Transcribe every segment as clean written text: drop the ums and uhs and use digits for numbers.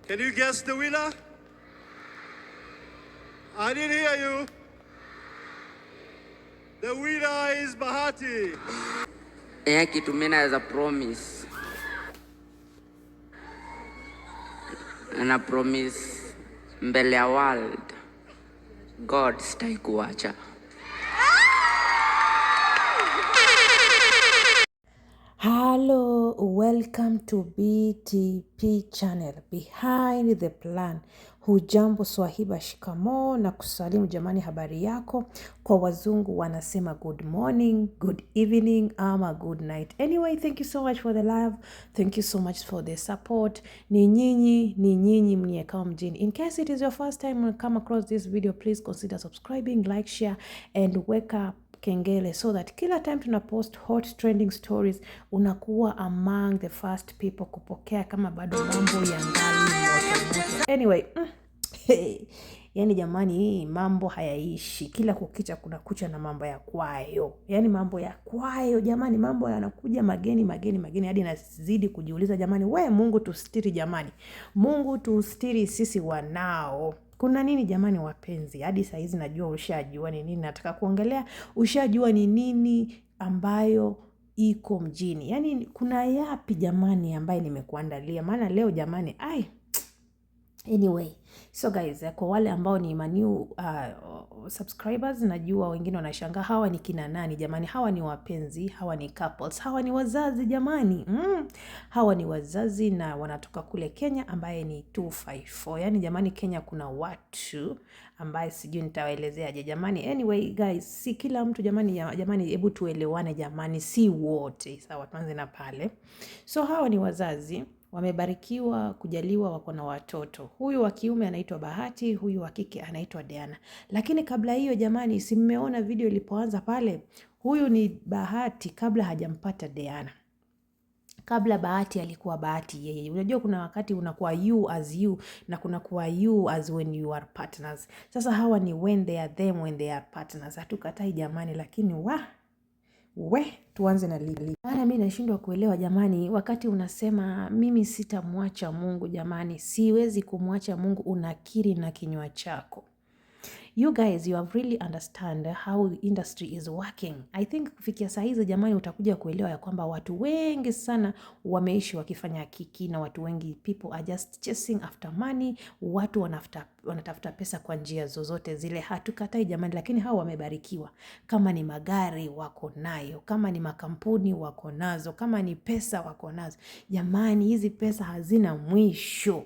Can you guess the winner? I didn't hear you. The winner is Bahati. Kitu mimi naweza promise. Na promise mbele ya world. God stai kuacha. Hello, welcome to BTP channel, Behind the Plan. Hujambo Swahiba, shikamo na kusalimu jamani, habari yako. Kwa wazungu wanasema good morning, good evening, ama good night. Anyway, thank you so much for the love. Thank you so much for the support. Ni nyinyi mniekao mjini. In case it is your first time you come across this video, please consider subscribing, like, share, and wake up kengele so that kila time tuna post hot trending stories unakuwa among the first people kupokea kama bado mambo ya ngali moto. Anyway, yani jamani, hii mambo hayaishi, kila kukicha kuna kucha na mambo ya kwayo. Yani mambo ya kwayo jamani, mambo yanakuja mageni hadi nazidi kujiuliza jamani, we Mungu tustiri jamani, Mungu tustiri sisi wanao. Kuna nini jamani wapenzi? Hadi saa hizi najua ushajua ni nini nataka kuongelea. Ushajua ni nini ambayo iko mjini. Yani kuna yapi jamani ambaye nimekuandalia. Maana leo jamani, anyway. So guys, kwa wale ambao ni new subscribers, najua wengine wanashangaa hawa ni kina nani jamani. Hawa ni wapenzi, hawa ni couples, hawa ni wazazi jamani. Hawa ni wazazi na wanatoka kule Kenya ambaye ni 254. Yani jamani, Kenya kuna watu ambaye sijui nitawaelezeaje jamani. Anyway guys, si kila mtu jamani, hebu tuelewane jamani, si wote. Sawa, tuanze na pale. So hawa ni wazazi wamebarikiwa kujaliwa, wako na watoto. Huyu wa kiume anaitwa Bahati, huyu wa kike anaitwa Diana. Lakini kabla hiyo jamani, si mmeona video ilipoanza pale? Huyu ni Bahati kabla hajampata Diana. Kabla Bahati alikuwa Bahati yeye. Unajua kuna wakati unakuwa you as you na kuna kuwa you as when you are partners. Sasa hawa ni when they are them, when they are partners. Hatukatai jamani, lakini tuanze na Lili. Maana mimi nashindwa kuelewa jamani, wakati unasema mimi sitamwacha Mungu jamani, siwezi kumwacha Mungu, unakiri na kinywa chako. You guys, you have really understand how the industry is working. I think kufikia saa hizi jamani, utakuja kuelewa ya kwamba watu wengi sana wameishi wakifanya kiki, na watu wengi, people are just chasing after money. Watu wanatafuta pesa kwa njia zozote zile. Hatukatai jamani, lakini hao wamebarikiwa. Kama ni magari wako nayo, kama ni makampuni wako nazo, kama ni pesa wako nazo. Jamani, hizi pesa hazina mwisho.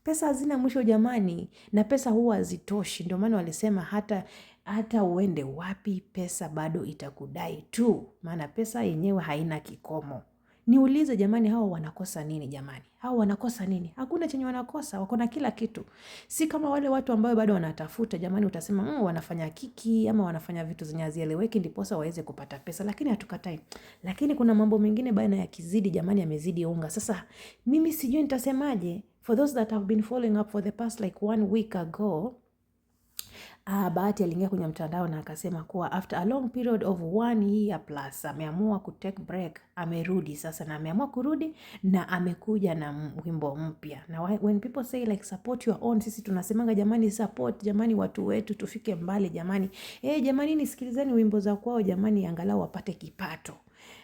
Pesa hazina mwisho jamani, na pesa huwa hazitoshi. Ndio maana walisema hata uende wapi, pesa bado itakudai tu. Maana pesa yenyewe haina kikomo. Niulize jamani, hawa wanakosa nini jamani? Hawa wanakosa nini? Hakuna chenye wanakosa, wako na kila kitu. Si kama wale watu ambao bado wanatafuta jamani, utasema wanafanya kiki ama wanafanya vitu zenye hazieleweki ndiposa waweze kupata pesa, lakini hatukatai. Lakini kuna mambo mengine baina ya kizidi jamani, yamezidi unga. Sasa mimi sijui nitasemaje. For those that have been following up for the past like 1 week ago, Bahati aliingia kwenye mtandao na akasema kuwa after a long period of 1 year plus ameamua kutake break. Amerudi sasa, na ameamua kurudi na amekuja na wimbo mpya. Na when people say like support your own, sisi tunasemanga jamani, support jamani watu wetu tufike mbali jamani. Jamani nisikilizeni wimbo za kwao jamani, angalau wapate kipato.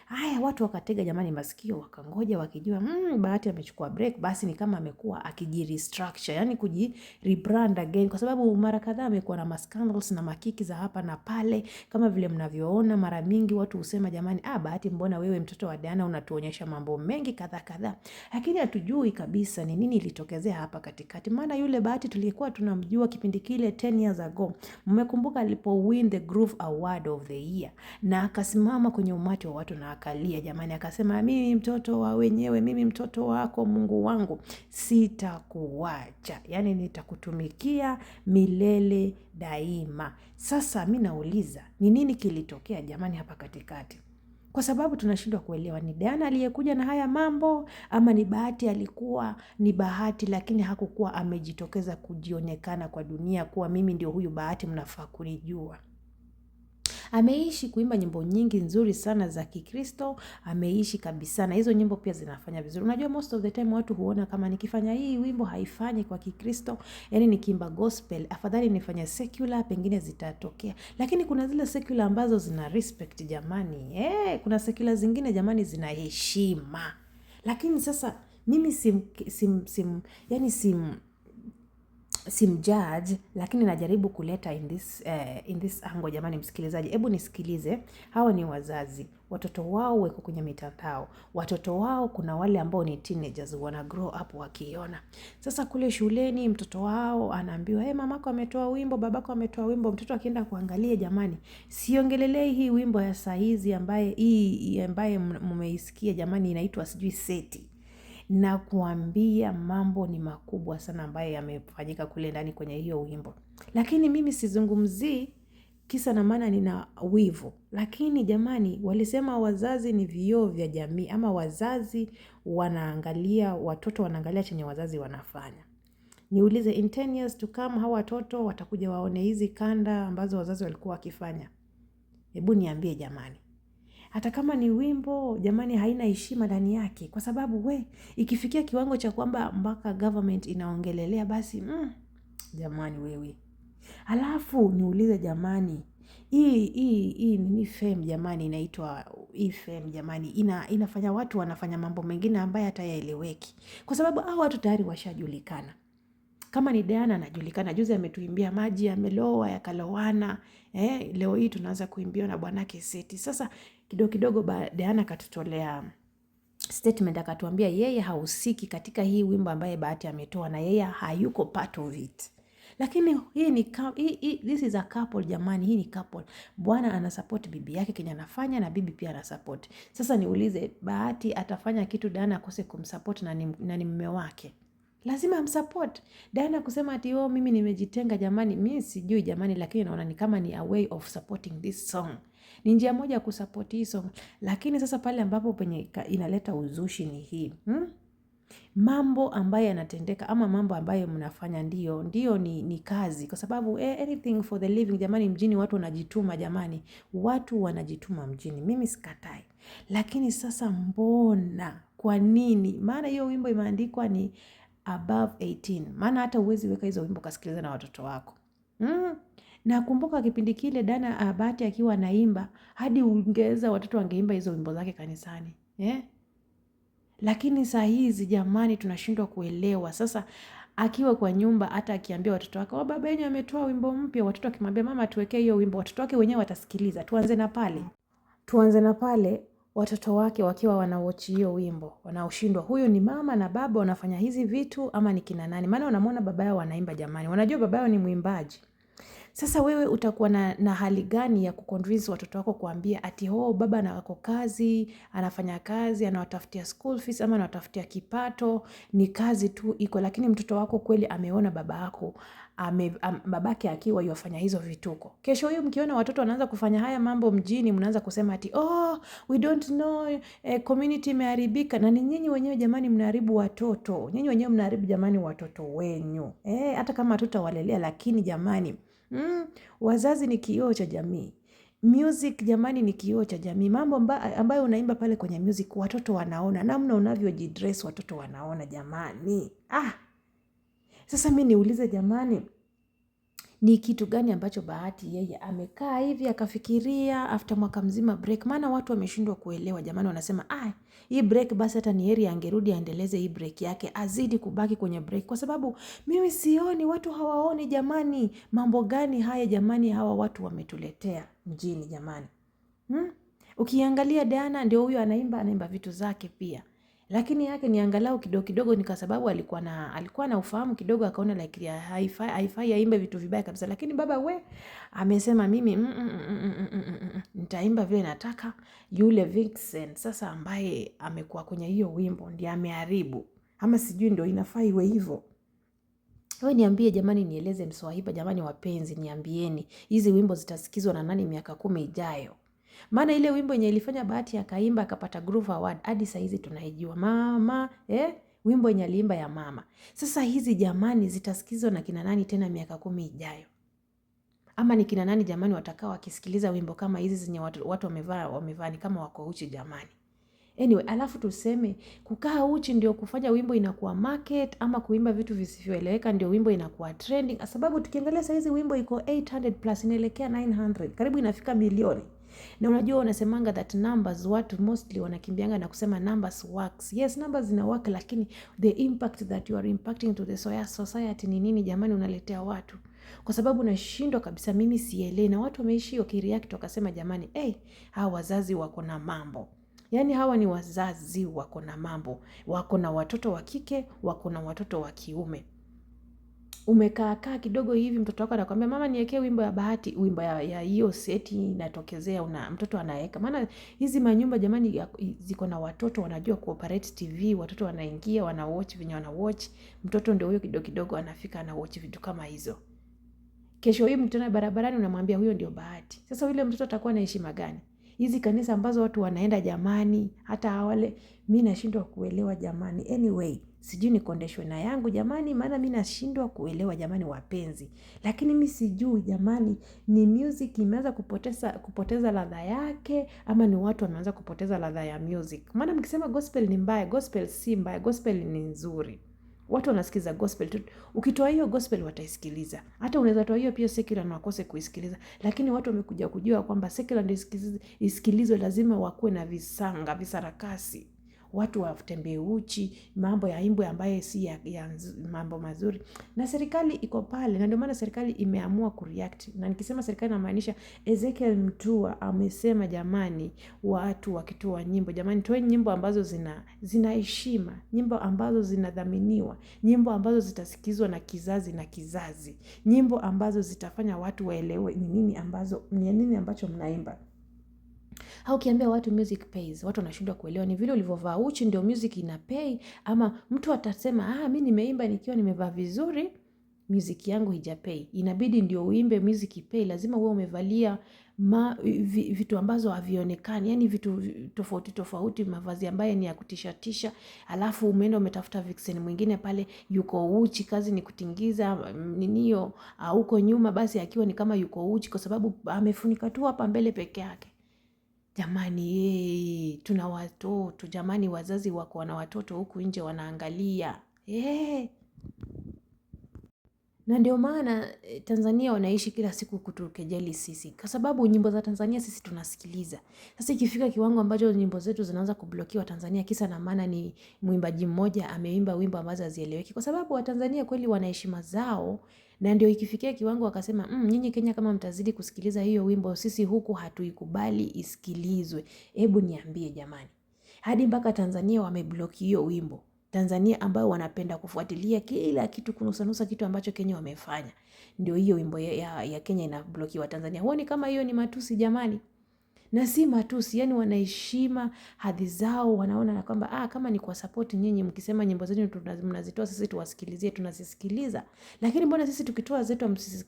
Haya, watu wakatega jamani masikio, wakangoja wakijua Bahati amechukua break, basi ni kama amekuwa akijirestructure, yani kujirebrand again, kwa sababu mara kadhaa amekuwa na scandals na makiki za hapa na pale. Kama vile mnavyoona, mara mingi watu husema jamani, Bahati mbona wewe mtoto wa Diana unatuonyesha mambo mengi kadhaa, lakini hatujui kabisa ni nini ilitokezea hapa katikati. Maana yule Bahati tulikuwa tunamjua kipindi kile 10 years ago. Mmekumbuka alipo win the Groove Award of the Year na akasimama kwenye umati wa watu na akalia jamani, akasema mimi mtoto wa wenyewe, mimi mtoto wako Mungu wangu, sitakuacha, yani nitakutumikia milele daima. Sasa mimi nauliza ni nini kilitokea jamani hapa katikati? Kwa sababu tunashindwa kuelewa, ni Diana aliyekuja na haya mambo ama ni Bahati alikuwa ni Bahati lakini hakukuwa amejitokeza kujionekana kwa dunia kuwa mimi ndio huyu Bahati, mnafaa kunijua. Ameishi kuimba nyimbo nyingi nzuri sana za Kikristo, ameishi kabisa, na hizo nyimbo pia zinafanya vizuri. Unajua most of the time watu huona kama nikifanya hii wimbo haifanyi kwa Kikristo, yani nikiimba gospel, afadhali nifanye secular, pengine zitatokea. Lakini kuna zile secular ambazo zina respect jamani. Kuna secular zingine jamani zina heshima. Lakini sasa mimi simjudge, lakini najaribu kuleta in this angle jamani msikilizaji. Hebu nisikilize, hawa ni wazazi, watoto wao weko kwenye mitandao, watoto wao kuna wale ambao ni teenagers wana grow up wakiona. Sasa kule shuleni mtoto wao anaambiwa mamako ametoa wimbo, babako ametoa wimbo. Mtoto akienda kuangalia jamani, siongelelei hii wimbo ya saa hizi ambaye mmeisikia jamani, inaitwa sijui Seti. Na kuambia mambo ni makubwa sana ambaye yamefanyika kule ndani kwenye hiyo wimbo. Lakini mimi sizungumzii kisa na maana nina wivu. Lakini jamani, walisema wazazi ni vioo vya jamii, ama wazazi wanaangalia, watoto wanaangalia chenye wazazi wanafanya. Niulize, in 10 years to come hawa watoto watakuja waone hizi kanda ambazo wazazi walikuwa wakifanya? Hebu niambie jamani. Hata kama ni wimbo jamani haina heshima ndani yake, kwa sababu ikifikia kiwango cha kwamba mpaka government inaongelelea basi jamani wewe. Alafu niulize jamani, hii ni fame jamani, inaitwa fame jamani, inafanya watu wanafanya mambo mengine ambayo hata yaeleweki, kwa sababu hao watu tayari washajulikana. Kama ni Diana anajulikana, juzi ametuimbia maji yamelowa yakalowana. Leo hii tunaanza kuimbia na bwanake Seti. Sasa kidogo Diana katutolea statement, akatuambia yeye hahusiki katika hii wimbo ambaye Bahati ametoa, na yeye hayuko part of it. Lakini this is a couple jamani, hii ni couple. Bwana anasupport bibi yake Kenya anafanya, na bibi pia anasupport. Sasa niulize, Bahati atafanya kitu Diana akose kumsupport na ni mume wake? Lazima amsupport. Diana kusema ati mimi nimejitenga jamani, mimi sijui jamani, lakini naona ni kama ni a way of supporting this song. Ni njia moja ya kusupport hii song. Lakini sasa pale ambapo penye inaleta uzushi ni hii. Mambo ambayo yanatendeka ama mambo ambayo mnafanya ndio ni kazi, kwa sababu anything for the living jamani. Mjini watu wanajituma jamani, watu wanajituma mjini, mimi sikatai. Lakini sasa mbona, kwa nini? Maana hiyo wimbo imeandikwa ni above 18. Maana hata uwezi weka hizo wimbo kasikiliza na watoto wako. Na kumbuka kipindi kile Dana Bahati akiwa anaimba, hadi ungeza watoto wangeimba hizo wimbo zake kanisani. Lakini saa hizi jamani tunashindwa kuelewa. Sasa akiwa kwa nyumba, hata akiambia watoto wake, baba yenu ametoa wimbo mpya, watoto akimwambia mama tuwekee hiyo wimbo, watoto wake wenyewe watasikiliza. Tuanze na pale watoto wake wakiwa wanawochi hiyo wimbo, wanaoshindwa huyu ni mama na baba wanafanya hizi vitu ama ni kina nani? Maana wanamwona baba yao wanaimba jamani, wanajua baba yao ni mwimbaji. Sasa wewe utakuwa na hali gani ya kuconvince watoto wako kuambia ati baba anako kazi, anafanya kazi, anawatafutia school fees ama anawatafutia kipato, ni kazi tu iko, lakini mtoto wako kweli ameona baba yako babake akiwa yofanya hizo vituko. Kesho hiyo mkiona watoto wanaanza kufanya haya mambo mjini, mnaanza kusema ati we don't know, community imeharibika. Na ni nyinyi wenyewe jamani mnaharibu watoto. Nyinyi wenyewe mnaharibu jamani watoto wenyu. Hata kama tutawalelea, lakini jamani wazazi ni kioo cha jamii. Music jamani ni kioo cha jamii. Mambo ambayo unaimba pale kwenye music watoto wanaona, namna unavyojidress watoto wanaona jamani. Sasa mimi niulize jamani, ni kitu gani ambacho Bahati yeye amekaa hivi akafikiria after mwaka mzima break? Maana watu wameshindwa kuelewa jamani, wanasema hii break basi hata ni heri angerudi aendeleze hii break yake, azidi kubaki kwenye break, kwa sababu mimi sioni, watu hawaoni jamani. Mambo gani haya jamani hawa watu wametuletea mjini jamani? Ukiangalia Diana ndio huyo anaimba vitu zake pia, lakini yake ni angalau kidogo ni kwa sababu alikuwa na ufahamu kidogo, akaona like haifai aimbe vitu vibaya kabisa. Lakini baba amesema mimi nitaimba vile nataka. Yule Vixen sasa ambaye amekuwa kwenye hiyo wimbo ndiye ameharibu, ama sijui ndio inafaa iwe hivyo. Wewe niambie jamani, nieleze Mswahiba jamani, wapenzi niambieni, hizi wimbo zitasikizwa na nani miaka 10 ijayo? Maana ile wimbo yenye ilifanya Bahati akaimba akapata Groove Award hadi saa hizi tunaijua mama, wimbo yenye aliimba ya mama. Sasa hizi jamani zitasikizwa na kina nani tena miaka 10 ijayo? Ama ni kina nani jamani watakao wakisikiliza wimbo kama hizi zenye watu wamevaa ni kama wako uchi jamani. Anyway, alafu tuseme kukaa uchi ndio kufanya wimbo inakuwa market, ama kuimba vitu visivyoeleweka ndio wimbo inakuwa trending. Sababu tukiangalia saizi wimbo iko 800 plus, inaelekea 900, karibu inafika milioni. Na unajua unasemanga that numbers, watu mostly wanakimbianga na kusema numbers works. Yes, numbers zina work, lakini the impact that you are impacting to the society ni nini jamani unaletea watu? Kwa sababu nashindwa kabisa, mimi sielewi. Na watu wameishi wakireact wakasema jamani, hawa wazazi wako na mambo. Yaani hawa ni wazazi wako na mambo. Wako na watoto wa kike, wako na watoto wa kiume. Umekaa kidogo hivi, mtoto wako anakuambia mama niwekee wimbo ya Bahati, wimbo ya hiyo seti inatokezea, mtoto anaweka. Maana hizi manyumba jamani ziko na watoto wanajua kuoperate TV, watoto wanaingia wana watch venye wana watch, mtoto ndio huyo kidogo anafika ana watch vitu kama hizo. Kesho hii mtana barabarani unamwambia huyo ndio Bahati. Sasa yule mtoto atakuwa na heshima gani? Hizi kanisa ambazo watu wanaenda jamani, hata wale mimi nashindwa kuelewa jamani. Anyway, sijui ni kondeshwe na yangu jamani, maana mimi nashindwa kuelewa jamani wapenzi. Lakini mimi sijui jamani, ni music imeanza kupoteza ladha yake, ama ni watu wameanza kupoteza ladha ya music. Maana mkisema gospel ni mbaya, gospel si mbaya, gospel ni nzuri. Watu wanasikiza gospel tu. Ukitoa hiyo gospel wataisikiliza. Hata unaweza toa hiyo pia secular na wakose kuisikiliza. Lakini watu wamekuja kujua kwamba secular ndio isikilizwe, lazima wakuwe na visanga, visarakasi. Watu watembee uchi, mambo ya imbo ambayo si ya mambo mazuri. Na serikali iko pale, na ndio maana serikali imeamua kureact. Na nikisema serikali namaanisha Ezekiel Mutua amesema jamani, watu wakitoa nyimbo jamani, toe nyimbo ambazo zina heshima, nyimbo ambazo zinadhaminiwa, nyimbo ambazo zitasikizwa na kizazi na kizazi, nyimbo ambazo zitafanya watu waelewe ni nini ambacho mnaimba. Ukiambia watu music pays, watu wanashindwa kuelewa. Ni vile ulivovaa uchi ndio music ina pay, ama mtu atasema mimi nimeimba nikiwa nimevaa vizuri, music yangu haijapay. Inabidi ndio uimbe music pay, lazima uwe umevalia vitu ambazo havionekani, yani vitu tofauti, mavazi ambayo ni ya kutishatisha, alafu umeenda umetafuta vixen mwingine pale yuko uchi, kazi ni kutingiza ninio huko nyuma, basi akiwa ni kama yuko uchi kwa sababu amefunika tu hapa mbele peke yake. Jamani, tuna watoto jamani, wazazi wako wana watoto huku nje wanaangalia. Na ndio maana Tanzania wanaishi kila siku kutukejeli sisi, kwa sababu nyimbo za Tanzania sisi tunasikiliza. Sasa ikifika kiwango ambacho nyimbo zetu zinaanza kublokiwa Tanzania, kisa na maana ni mwimbaji mmoja ameimba wimbo ambazo hazieleweki, kwa sababu Watanzania kweli wana heshima zao. Na ndio ikifikia kiwango wakasema nyinyi Kenya kama mtazidi kusikiliza hiyo wimbo, sisi huku hatuikubali isikilizwe. Hebu niambie jamani, hadi mpaka Tanzania wamebloki hiyo wimbo. Tanzania ambao wanapenda kufuatilia kila kitu, kunusanusa kitu ambacho Kenya wamefanya, ndio hiyo wimbo ya Kenya inablokiwa Tanzania. Huoni kama hiyo ni matusi jamani? Na si matusi, yani wanaheshima hadhi zao, wanaona na kwamba kama ni kwa support nyinyi mkisema nyimbo zenu mnazitoa sisi tuwasikilizie, tunazisikiliza. Lakini mbona sisi tukitoa zetu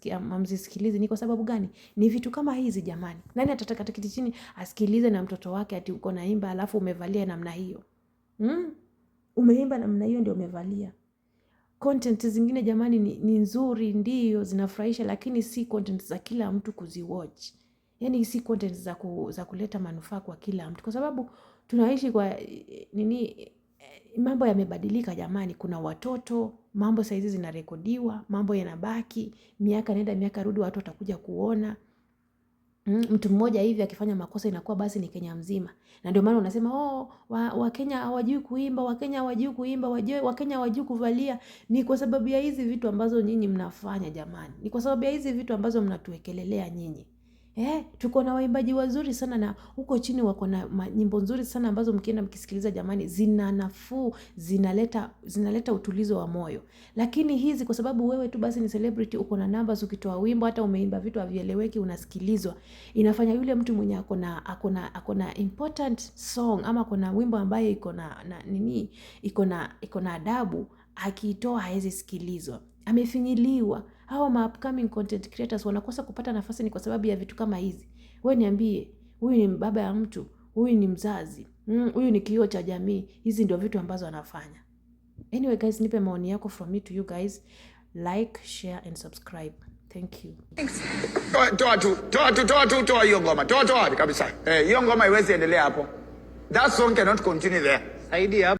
hamzisikilizi? Ni kwa sababu gani? Ni vitu kama hizi jamani. Nani atataka kiti chini asikilize na mtoto wake ati uko naimba alafu umevalia namna hiyo? Umeimba namna hiyo ndio umevalia. Content zingine jamani ni nzuri, ndio zinafurahisha, lakini si content za kila mtu kuziwatch. Yani si content za kuleta manufaa kwa kila mtu, kwa sababu tunaishi kwa mambo yamebadilika jamani. Kuna watoto, mambo saizi zinarekodiwa, mambo yanabaki, miaka nenda miaka rudi, watu watakuja kuona. Mtu mmoja hivi akifanya makosa inakuwa basi ni Kenya mzima. Na ndio maana unasema Wakenya hawajui kuimba, Wakenya hawajui kuimba, Wakenya hawajui kuvalia. Ni kwa sababu ya hizi vitu ambazo nyinyi mnafanya jamani. Ni kwa sababu ya hizi vitu ambazo mnatuwekelelea nyinyi. Tuko na waimbaji wazuri sana, na huko chini wako na nyimbo nzuri sana ambazo mkienda mkisikiliza jamani, zina nafuu, zinaleta utulizo wa moyo. Lakini hizi kwa sababu wewe tu basi ni celebrity, uko na numbers, ukitoa wimbo hata umeimba vitu havieleweki unasikilizwa, inafanya yule mtu mwenye ako na important song, ama kuna wimbo ambaye iko na adabu, akiitoa haezi sikilizwa, amefinyiliwa. Hawa upcoming content creators wanakosa kupata nafasi ni kwa sababu ya vitu kama hizi. Wewe niambie, huyu ni baba ya mtu, huyu ni mzazi, huyu ni kioo cha jamii. Hizi ndio vitu ambazo anafanya. Anyway guys, nipe maoni yako from me to you guys. Like, share and subscribe. Thank you. Toa hiyo ngoma. Toa kabisa. Hiyo ngoma haiwezi endelea hapo. That song cannot continue there. Saidi hapo.